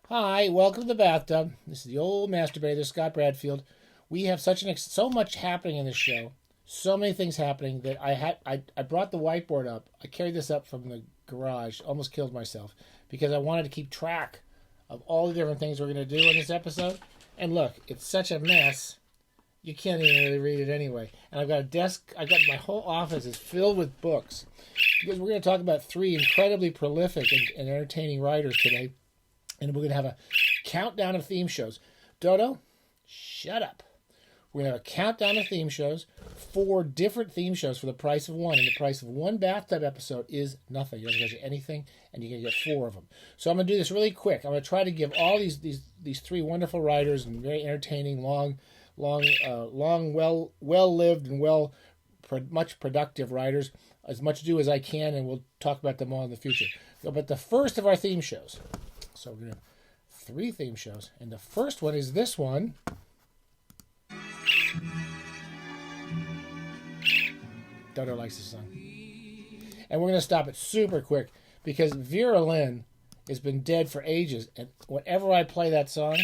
Hi, welcome to the bathtub. This is the old masturbator, Scott Bradfield. We have so much happening in this show, so many things happening that I brought the whiteboard up. I carried this up from the garage, almost killed myself because I wanted to keep track of all the different things we're going to do in this episode. And look, it's such a mess, you can't even really read it anyway. And I've got a desk. My whole office is filled with books because we're going to talk about three incredibly prolific and entertaining writers today. And we're going to have a countdown of theme shows. Dodo, shut up. We're going to have a countdown of theme shows, 4 different theme shows for the price of one. And the price of one bathtub episode is nothing. You don't get anything, and you can get 4 of them. So I'm going to do this really quick. I'm going to try to give all these 3 wonderful writers and very entertaining, well-lived and much productive writers as much due as I can, and we'll talk about them all in the future. But the first of our theme shows. So we're going to have 3 theme shows. And the first one is this one. Dodo likes this song. And we're going to stop it super quick because Vera Lynn has been dead for ages. And whenever I play that song,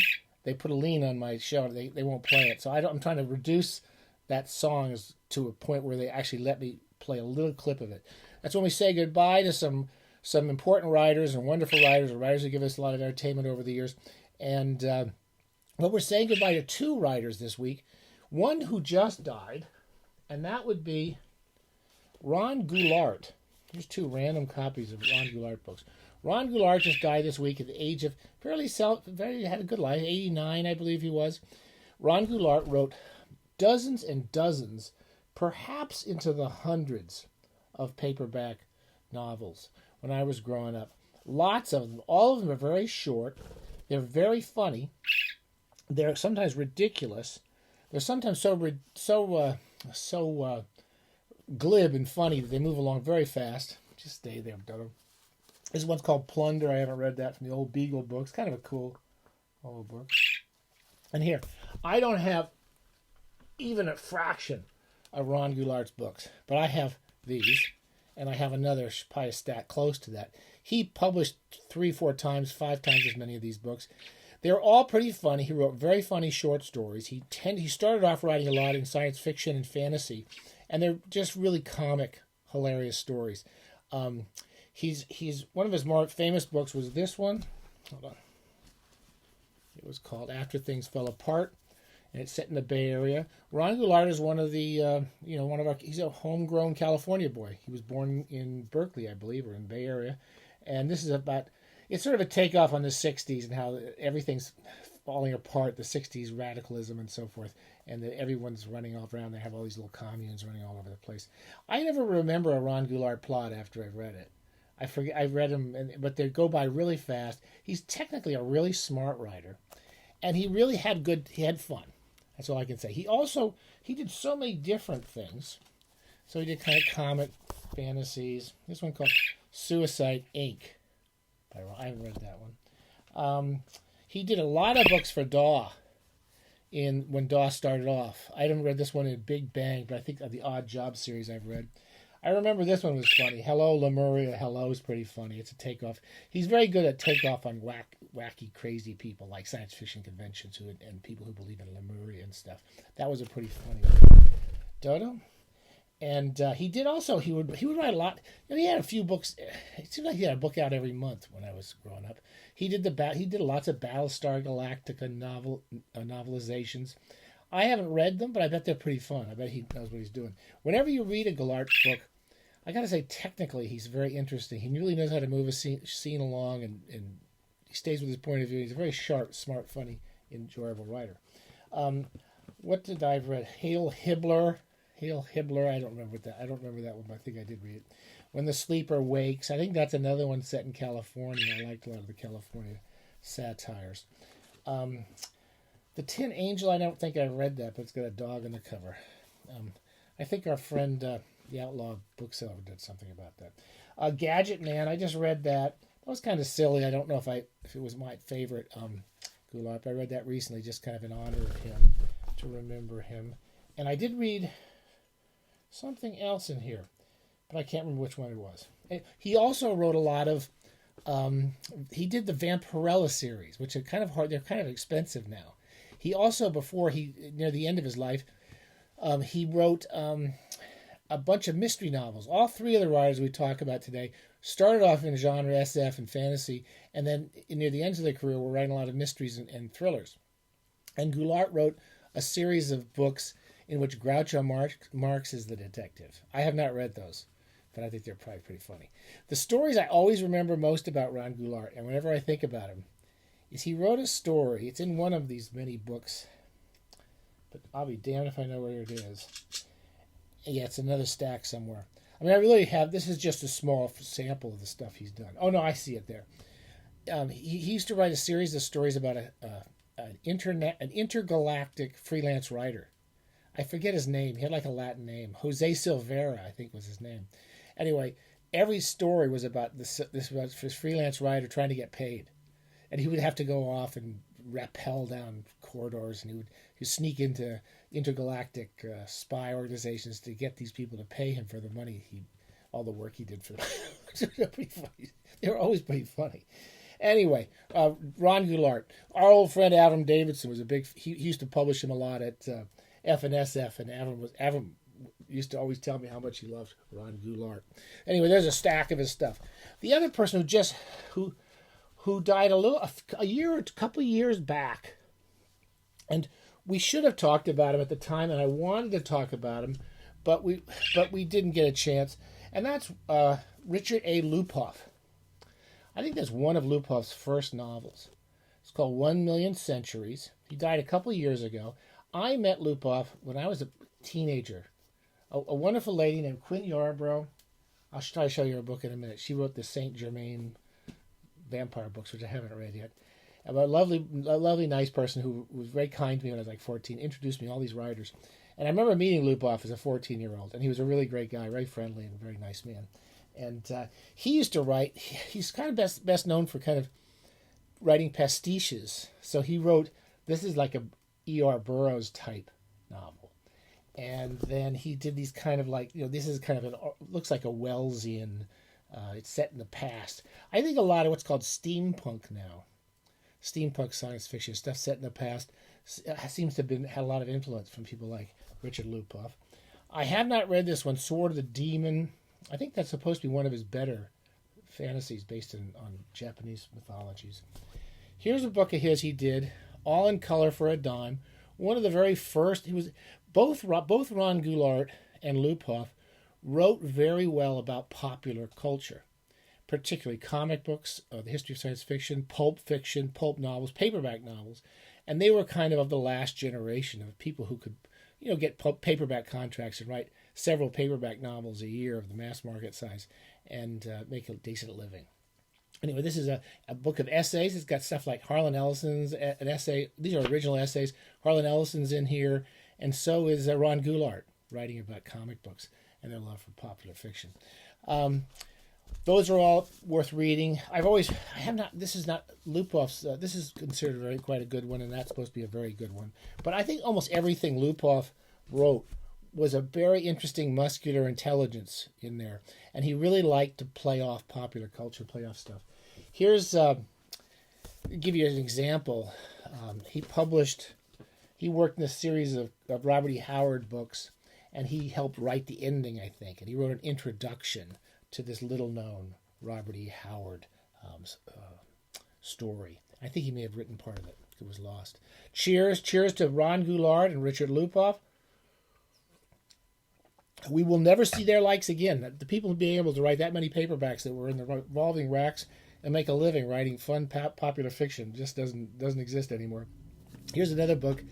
they put a lien on my show. They won't play it. So I'm trying to reduce that song to a point where they actually let me play a little clip of it. That's when we say goodbye to some important writers and wonderful writers, or writers who give us a lot of entertainment over the years. And we're saying goodbye to 2 writers this week. One who just died, and that would be Ron Goulart. Here's 2 random copies of Ron Goulart books. Ron Goulart just died this week at the age of had a good life, 89, I believe he was. Ron Goulart wrote dozens and dozens, perhaps into the hundreds, of paperback novels when I was growing up. Lots of them. All of them are very short. They're very funny. They're sometimes ridiculous. They're sometimes so glib and funny that they move along very fast. Just stay there, Dodo. This one's called Plunder. I haven't read that from the old Beagle books. Kind of a cool old book. And here, I don't have even a fraction of Ron Goulart's books, but I have these. And I have another probably a stat close to that. He published 3, 4 times, 5 times as many of these books. They're all pretty funny. He wrote very funny short stories. He started off writing a lot in science fiction and fantasy, and they're just really comic, hilarious stories. He's one of his more famous books was this one. Hold on. It was called After Things Fell Apart. And it's set in the Bay Area. Ron Goulart is one of the, he's a homegrown California boy. He was born in Berkeley, I believe, or in the Bay Area. And this is it's sort of a takeoff on the 60s and how everything's falling apart, the 60s radicalism and so forth. And that everyone's running off around. They have all these little communes running all over the place. I never remember a Ron Goulart plot after I've read it. I forget, I've read them, but they go by really fast. He's technically a really smart writer. And he really had fun. That's all I can say. He did so many different things. So he did kind of comic fantasies. This one called Suicide Inc. I haven't read that one. He did a lot of books for Daw when Daw started off. I haven't read this one in Big Bang, but I think of the Odd Job series I've read. I remember this one was funny. Hello, Lemuria. Hello is pretty funny. It's a takeoff. He's very good at takeoff on wacky, crazy people like science fiction conventions and people who believe in Lemuria and stuff. That was a pretty funny one. Dodo? And he did also, he would write a lot. He had a few books. It seemed like he had a book out every month when I was growing up. He did lots of Battlestar Galactica novelizations. I haven't read them, but I bet they're pretty fun. I bet he knows what he's doing. Whenever you read a Goulart book, I got to say, technically, he's very interesting. He really knows how to move a scene along, and he stays with his point of view. He's a very sharp, smart, funny, enjoyable writer. What did I read? Hail Hibbler. I don't remember that. I don't remember that one, but I think I did read it. When the Sleeper Wakes. I think that's another one set in California. I liked a lot of the California satires. The Tin Angel, I don't think I read that, but it's got a dog on the cover. I think our friend, the Outlaw Bookseller, did something about that. Gadget Man, I just read that. That was kind of silly. I don't know if it was my favorite Goulart. I read that recently just kind of in honor of him, to remember him. And I did read something else in here, but I can't remember which one it was. He also wrote a lot of He did the Vampirella series, which are kind of hard. They're kind of expensive now. He also, near the end of his life, he wrote a bunch of mystery novels. All three of the writers we talk about today started off in genre SF and fantasy, and then near the end of their career were writing a lot of mysteries and thrillers. And Goulart wrote a series of books in which Groucho Marx is the detective. I have not read those, but I think they're probably pretty funny. The stories I always remember most about Ron Goulart, and whenever I think about him, is he wrote a story. It's in one of these many books, but I'll be damned if I know where it is. Yeah, it's another stack somewhere. I mean, I really have... This is just a small sample of the stuff he's done. Oh, no, I see it there. He used to write a series of stories about an intergalactic freelance writer. I forget his name. He had like a Latin name. Jose Silveira, I think was his name. Anyway, every story was about this freelance writer trying to get paid. And he would have to go off and rappel down corridors, and he would sneak into intergalactic spy organizations to get these people to pay him for the money all the work he did for them. They're pretty funny. They were always pretty funny. Anyway, Ron Goulart, our old friend Adam Davidson was he used to publish him a lot at F&SF, and Adam used to always tell me how much he loved Ron Goulart. Anyway, there's a stack of his stuff. The other person who died a couple of years back, and we should have talked about him at the time, and I wanted to talk about him, but we didn't get a chance, and that's Richard A. Lupoff. I think that's one of Lupoff's first novels. It's called 1,000,000 Centuries. He died a couple of years ago. I met Lupoff when I was a teenager. A wonderful lady named Quinn Yarbrough. I'll try to show you her book in a minute. She wrote the Saint Germain vampire books, which I haven't read yet. A lovely, nice person who was very kind to me when I was like 14, introduced me to all these writers. And I remember meeting Lupoff as a 14-year-old, and he was a really great guy, very friendly and a very nice man. And he used to write, he's kind of best known for kind of writing pastiches. So he wrote, this is like a E.R. Burroughs type novel. And then he did these kind of like, this is kind of looks like a Wellesian, it's set in the past. I think a lot of what's called steampunk now, steampunk science fiction stuff set in the past, seems to have had a lot of influence from people like Richard Lupoff. I have not read this one, Sword of the Demon. I think that's supposed to be one of his better fantasies based on Japanese mythologies. Here's a book of his he did, all in color for a dime. One of the very first, both Ron Goulart and Lupoff wrote very well about popular culture, particularly comic books, the history of science fiction, pulp novels, paperback novels. And they were kind of the last generation of people who could, get paperback contracts and write several paperback novels a year of the mass market size and make a decent living. Anyway, this is a book of essays. It's got stuff like Harlan Ellison's an essay. These are original essays. Harlan Ellison's in here, and so is Ron Goulart, writing about comic books and their love for popular fiction. Those are all worth reading. This is not Lupoff's, this is considered quite a good one, and that's supposed to be a very good one. But I think almost everything Lupoff wrote was a very interesting muscular intelligence in there. And he really liked to play off popular culture, play off stuff. Here's, give you an example. He worked in a series of Robert E. Howard books, and he helped write the ending, I think. And he wrote an introduction to this little-known Robert E. Howard story. I think he may have written part of it. It was lost. Cheers to Ron Goulart and Richard Lupoff. We will never see their likes again. The people being able to write that many paperbacks that were in the revolving racks and make a living writing fun, popular fiction just doesn't exist anymore. Here's another book.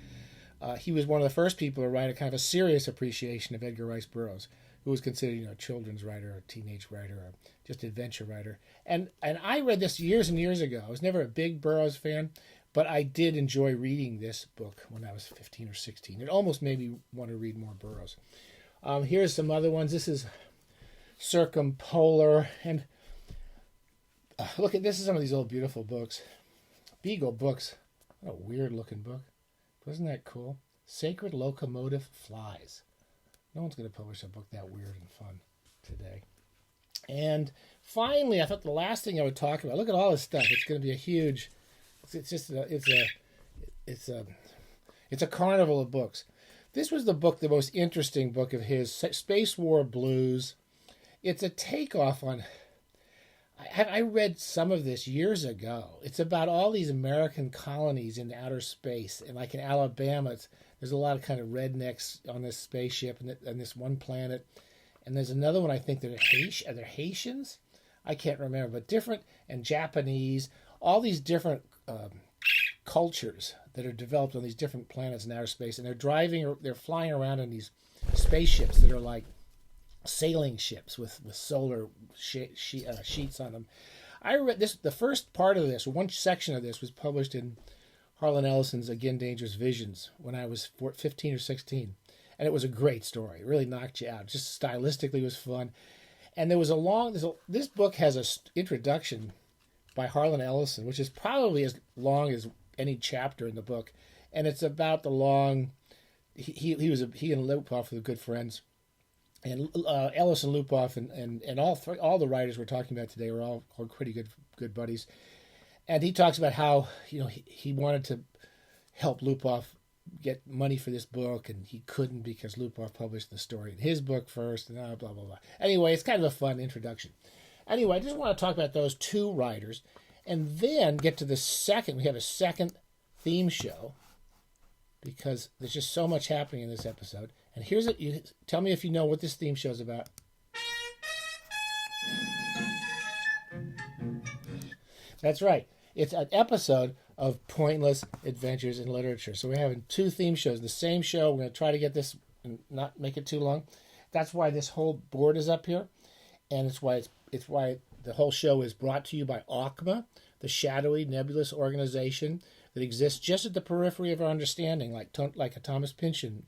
He was one of the first people to write a kind of a serious appreciation of Edgar Rice Burroughs, who was considered a children's writer, a teenage writer, or just adventure writer. And I read this years and years ago. I was never a big Burroughs fan, but I did enjoy reading this book when I was 15 or 16. It almost made me want to read more Burroughs. Here's some other ones. This is Circumpolar. And look at this. Is some of these old beautiful books. Beagle Books. What a weird looking book. Wasn't that cool? Sacred Locomotive Flies. No one's going to publish a book that weird and fun today. And finally, I thought the last thing I would talk about. Look at all this stuff. It's going to be a huge. It's a carnival of books. This was the most interesting book of his, Space War Blues. It's a takeoff on. I read some of this years ago. It's about all these American colonies in outer space, and like in Alabama, there's a lot of kind of rednecks on this spaceship and this one planet. And there's another one, I think they're Haitians? I can't remember, but different, and Japanese, all these different cultures that are developed on these different planets in outer space. And they're flying around in these spaceships that are like sailing ships with solar sheets on them. I read this, the first part of this, one section of this was published in Harlan Ellison's Again Dangerous Visions when I was 15 or 16. And it was a great story. It really knocked you out. Just stylistically it was fun. And there was this book has an introduction by Harlan Ellison, which is probably as long as any chapter in the book. And it's about the long, he and Lupoff were good friends. And Ellison, Lupoff, and all the writers we're talking about today were all pretty good buddies. And he talks about how, he wanted to help Lupoff get money for this book, and he couldn't because Lupoff published the story in his book first, and blah, blah, blah. Anyway, it's kind of a fun introduction. Anyway, I just want to talk about those two writers, and then get to we have a second theme show, because there's just so much happening in this episode. And here's it. You tell me if you know what this theme show is about. That's right. It's an episode of Pointless Adventures in Literature. So we're having two theme shows. The same show. We're going to try to get this and not make it too long. That's why this whole board is up here, and it's why the whole show is brought to you by AWCMA, the shadowy, nebulous organization that exists just at the periphery of our understanding, like a Thomas Pynchon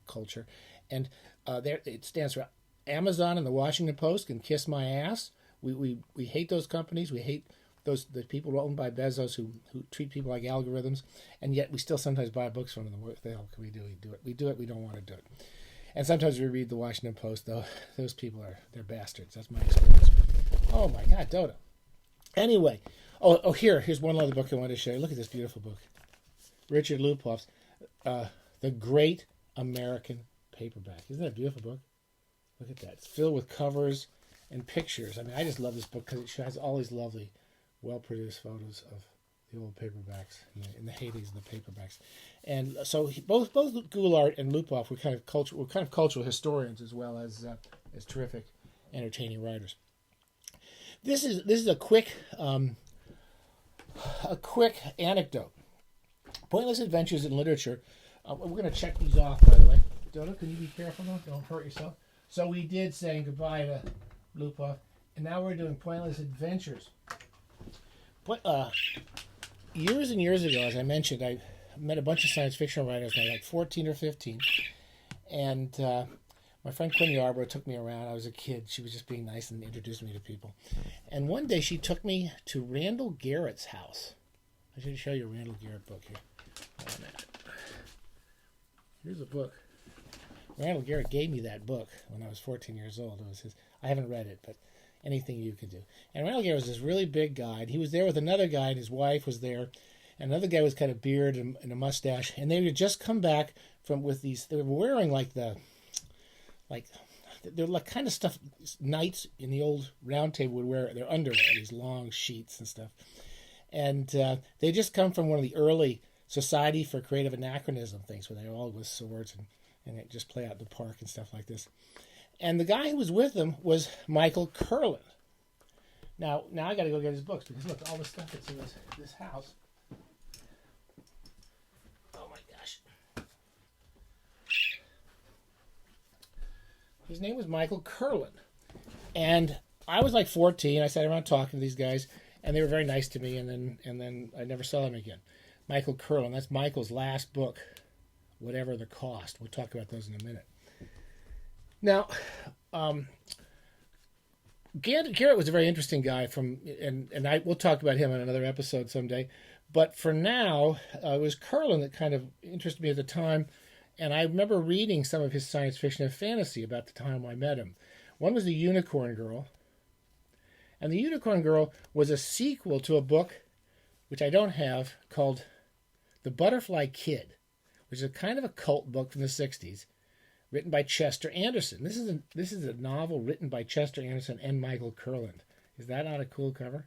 culture. And there it stands for Amazon and the Washington Post can kiss my ass. We hate those companies. We hate the people owned by Bezos who treat people like algorithms, and yet we still sometimes buy books from them. What the hell can we do? We do it. We don't want to do it. And sometimes we read the Washington Post, though. Those people they're bastards. That's my experience. Oh my God, Dodo. Anyway, here's one other book I wanted to show you. Look at this beautiful book. Richard Lupoff's The Great American Paperback. Isn't that a beautiful book? Look at that. It's filled with covers and pictures. I mean, I just love this book because it has all these lovely, well-produced photos of the old paperbacks in the heydays of the paperbacks. And so both Goulart and Lupoff were kind of cultural historians as well as terrific, entertaining writers. This is a quick anecdote. Pointless Adventures in Literature. We're going to check these off, by the way. Dodo, can you be careful now? Don't hurt yourself. So we did saying goodbye to Lupoff, and now we're doing Pointless Adventures. Years and years ago, as I mentioned, I met a bunch of science fiction writers when I was like 14 or 15, and my friend Quinn Yarbrough took me around. I was a kid. She was just being nice and introduced me to people. And one day she took me to Randall Garrett's house. I should show you a Randall Garrett book here. Here's a book. Randall Garrett gave me that book when I was 14 years old. It was his. I haven't read it, but anything you could do. And Randall Garrett was this really big guy. And he was there with another guy, and his wife was there. And another guy was kind of beard and a mustache. And they had just come back with these. They were wearing they're like kind of stuff knights in the old round table would wear their underwear, these long sheets and stuff. And they just come from one of the early Society for Creative Anachronism things where they all with swords and they just play out in the park and stuff like this. And the guy who was with them was Michael Kurland. Now I got to go get his books because look, all the stuff that's in this house. Oh my gosh. His name was Michael Kurland. And I was like 14. I sat around talking to these guys, and they were very nice to me, and then I never saw them again. Michael Kurland, that's Michael's last book, Whatever the Cost. We'll talk about those in a minute. Now, Garrett was a very interesting guy we'll talk about him on another episode someday. But for now, it was Kurland that kind of interested me at the time. And I remember reading some of his science fiction and fantasy about the time I met him. One was The Unicorn Girl. And The Unicorn Girl was a sequel to a book, which I don't have, called The Butterfly Kid, which is a kind of a cult book from the 60s, written by Chester Anderson. This is a novel written by Chester Anderson and Michael Kurland. Is that not a cool cover?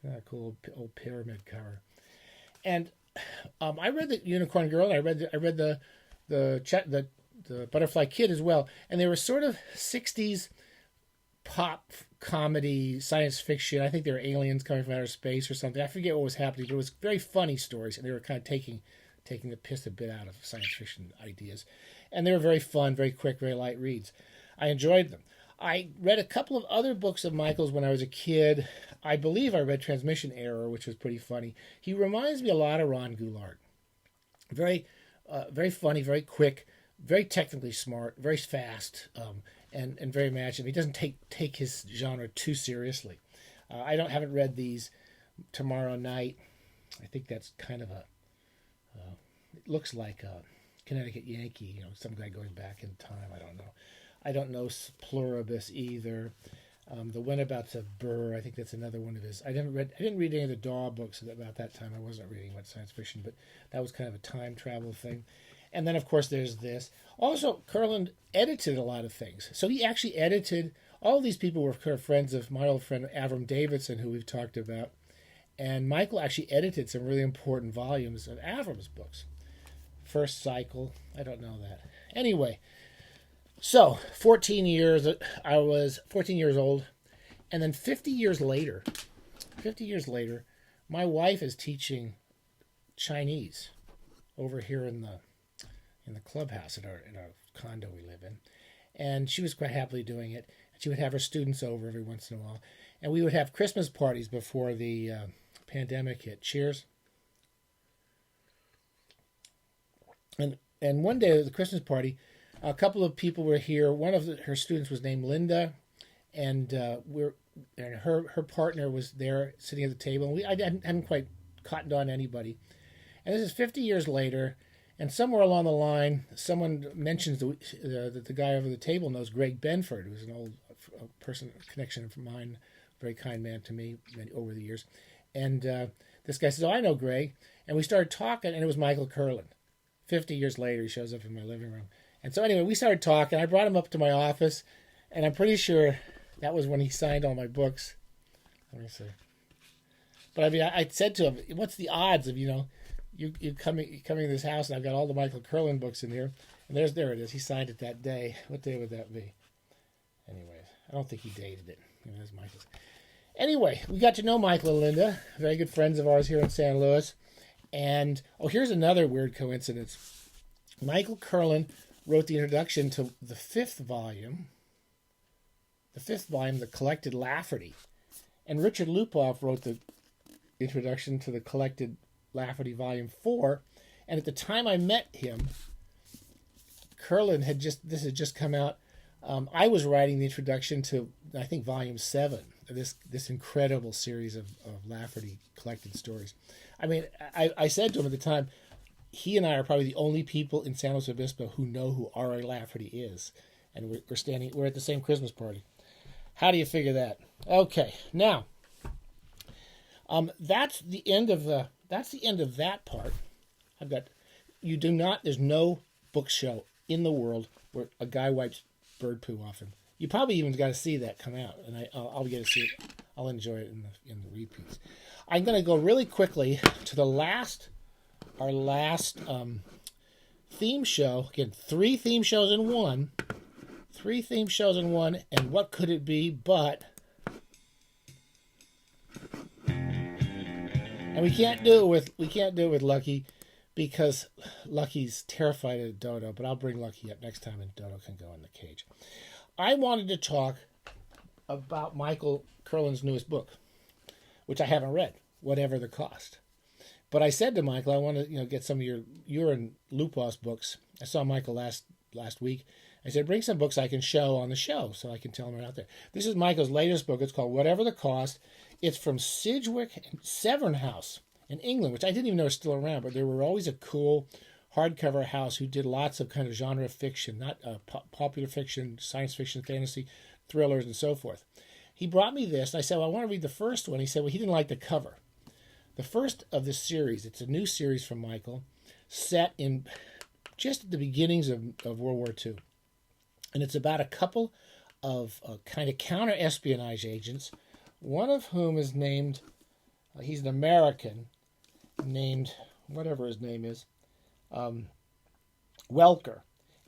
Not a cool old pyramid cover. And I read The Unicorn Girl. And I read the Butterfly Kid as well, and they were sort of 60s pop comedy, science fiction. I think they were aliens coming from outer space or something. I forget what was happening, but it was very funny stories, and they were kind of taking the piss a bit out of science fiction ideas. And they were very fun, very quick, very light reads. I enjoyed them. I read a couple of other books of Michael's when I was a kid. I believe I read Transmission Error, which was pretty funny. He reminds me a lot of Ron Goulart. Very funny, very quick, very technically smart, very fast, and very imaginative. He doesn't take his genre too seriously. I haven't read these. Tomorrow Night. I think that's kind of it looks like a Connecticut Yankee, some guy going back in time. I don't know Pluribus either. The Whenabouts of Burr, I think that's another one of his. I didn't read any of the Daw books about that time. I wasn't reading much science fiction, but that was kind of a time travel thing. And then, of course, there's this. Also, Kurland edited a lot of things. So he actually edited, all these people were kind of friends of my old friend Avram Davidson, who we've talked about. And Michael actually edited some really important volumes of Avram's books. First Cycle, I don't know that. Anyway, so 14 years, I was 14 years old. And then 50 years later, my wife is teaching Chinese over here in the clubhouse in our condo we live in. And she was quite happily doing it. She would have her students over every once in a while. And we would have Christmas parties before the pandemic hit. Cheers. And one day at the Christmas party, a couple of people were here. One of her students was named Linda, and her partner was there sitting at the table. And I hadn't quite cottoned on anybody. And this is 50 years later, and somewhere along the line, someone mentions that the guy over the table knows Greg Benford, who's an old connection of mine, very kind man to me over the years. And this guy says, "Oh, I know Greg." And we started talking, and it was Michael Kurland. 50 years later, he shows up in my living room. And so anyway, we started talking. I brought him up to my office, and I'm pretty sure that was when he signed all my books. Let me see. But I mean, I said to him, "What's the odds of, you coming to this house, and I've got all the Michael Kurland books in here." And there it is. He signed it that day. What day would that be? Anyways, I don't think he dated it. There's Michael's. Anyway, we got to know Michael and Linda, very good friends of ours here in San Luis. And, here's another weird coincidence. Michael Kurland wrote the introduction to the fifth volume, The Collected Lafferty. And Richard Lupoff wrote the introduction to the Collected Lafferty Volume 4. And at the time I met him, Kurland had just come out. I was writing the introduction to, I think, Volume 7, this incredible series of Lafferty collected stories. I mean, I said to him at the time, he and I are probably the only people in San Luis Obispo who know who R.A. Lafferty is. And we're at the same Christmas party. How do you figure that? Okay, now, that's the end of that part. There's no book show in the world where a guy wipes bird poo off him. You probably even got to see that come out, and I'll get to see it. I'll enjoy it in the repeats. I'm going to go really quickly to our last theme show. Again, 3 theme shows in one. 3 theme shows in one, and what could it be but... And we can't do it with Lucky, because Lucky's terrified of Dodo, but I'll bring Lucky up next time and Dodo can go in the cage. I wanted to talk about Michael Kurland's newest book, which I haven't read, Whatever the Cost. But I said to Michael, I want to get some of your and Lupoff's books. I saw Michael last week. I said, bring some books I can show on the show so I can tell them they're out there. This is Michael's latest book. It's called Whatever the Cost. It's from Sidgwick and Severn House in England, which I didn't even know was still around, but they were always a cool hardcover house who did lots of kind of genre fiction, not popular fiction, science fiction, fantasy, thrillers and so forth. He brought me this, and I said, well, I want to read the first one. He said, well, he didn't like the cover. The first of this series, it's a new series from Michael, set in just at the beginnings of World War II. And it's about a couple of kind of counter-espionage agents, one of whom is named, he's an American, named, whatever his name is, Welker.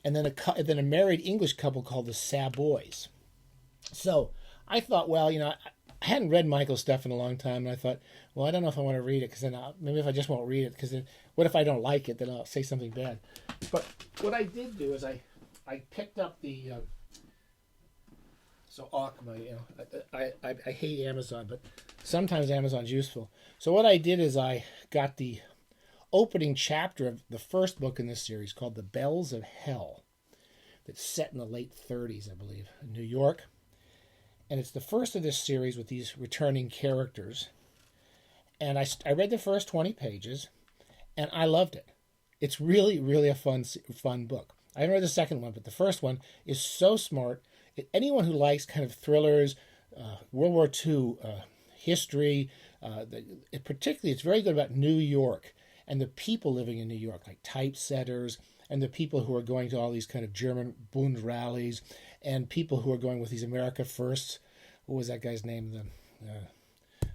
And then a married English couple called the Savoys. So I thought, well, I hadn't read Michael's stuff in a long time, and I thought, well, I don't know if I want to read it, because then maybe if I just won't read it, because then what if I don't like it, then I'll say something bad. But what I did do is I picked up the, so Aukma, I hate Amazon, but sometimes Amazon's useful. So what I did is I got the opening chapter of the first book in this series called The Bells of Hell, that's set in the late 30s, I believe, in New York. And it's the first of this series with these returning characters. And I read the first 20 pages, and I loved it. It's really, really a fun book. I haven't read the second one, but the first one is so smart. Anyone who likes kind of thrillers, World War II history, particularly it's very good about New York and the people living in New York, like typesetters, and the people who are going to all these kind of German Bund rallies, and people who are going with these America First. What was that guy's name?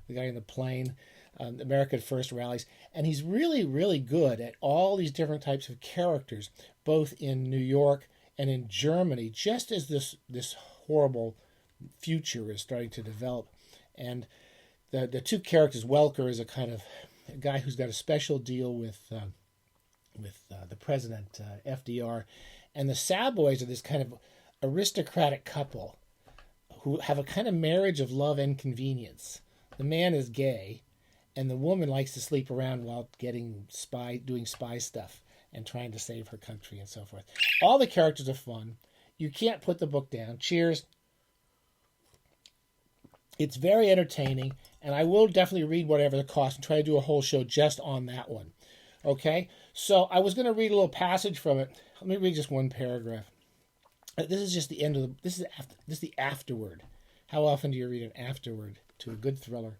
The guy in the plane. America First rallies. And he's really, really good at all these different types of characters, both in New York and in Germany, just as this horrible future is starting to develop. And the two characters, Welker is a kind of a guy who's got a special deal with the president, FDR, and the Savoys are this kind of aristocratic couple who have a kind of marriage of love and convenience. The man is gay, and the woman likes to sleep around while doing spy stuff and trying to save her country and so forth. All the characters are fun. You can't put the book down. Cheers. It's very entertaining, and I will definitely read whatever the cost and try to do a whole show just on that one. Okay? So I was going to read a little passage from it. Let me read just one paragraph. This is just the end of this is the afterword. How often do you read an afterword to a good thriller?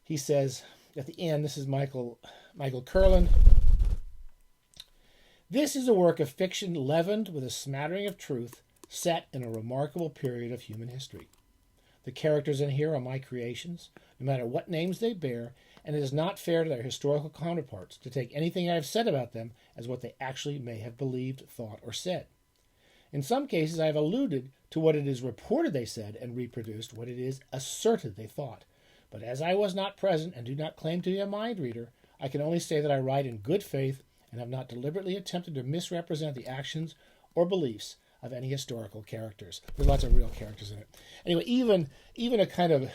He says at the end, this is Michael Kurland. This is a work of fiction leavened with a smattering of truth, set in a remarkable period of human history. The characters in here are my creations, no matter what names they bear, and it is not fair to their historical counterparts to take anything I have said about them as what they actually may have believed, thought, or said. In some cases, I have alluded to what it is reported they said and reproduced what it is asserted they thought. But as I was not present and do not claim to be a mind reader, I can only say that I write in good faith and have not deliberately attempted to misrepresent the actions or beliefs of any historical characters. There's lots of real characters in it. Anyway, even a kind of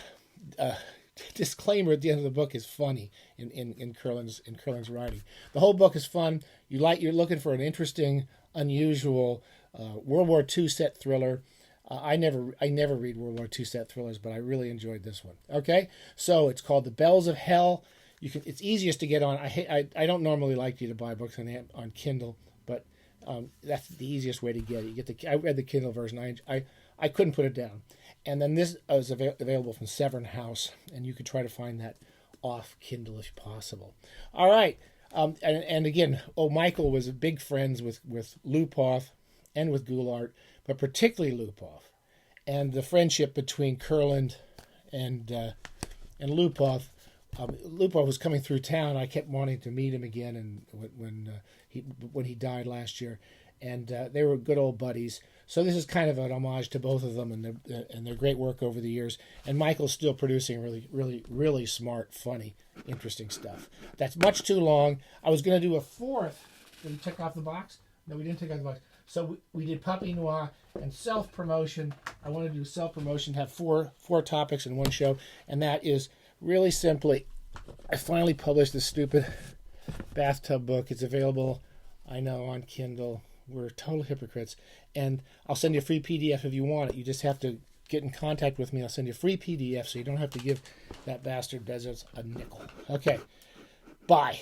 disclaimer at the end of the book is funny in Kurland's writing. The whole book is fun. You're looking for an interesting, unusual World War II set thriller. I never read World War II set thrillers, but I really enjoyed this one. Okay, so it's called The Bells of Hell. It's easiest to get on. I don't normally like you to buy books on Kindle, but that's the easiest way to get it. I read the Kindle version. I couldn't put it down, and then this is available from Severn House, and you could try to find that off Kindle if possible. All right, and again, Michael was big friends with Lupoff and with Goulart, but particularly Lupoff, and the friendship between Kurland and Lupoff. Lupoff was coming through town. I kept wanting to meet him again, and when he died last year, and they were good old buddies. So this is kind of an homage to both of them and their great work over the years. And Michael's still producing really, really, really smart, funny, interesting stuff. That's much too long. I was going to do a fourth. Did we take off the box? No, we didn't take off the box. So we did Puppy Noir and self-promotion. I want to do self-promotion, have four topics in one show, and that is really simply, I finally published this stupid bathtub book. It's available, I know, on Kindle. We're total hypocrites. And I'll send you a free PDF if you want it. You just have to get in contact with me. I'll send you a free PDF so you don't have to give that bastard Bezos a nickel. Okay. Bye.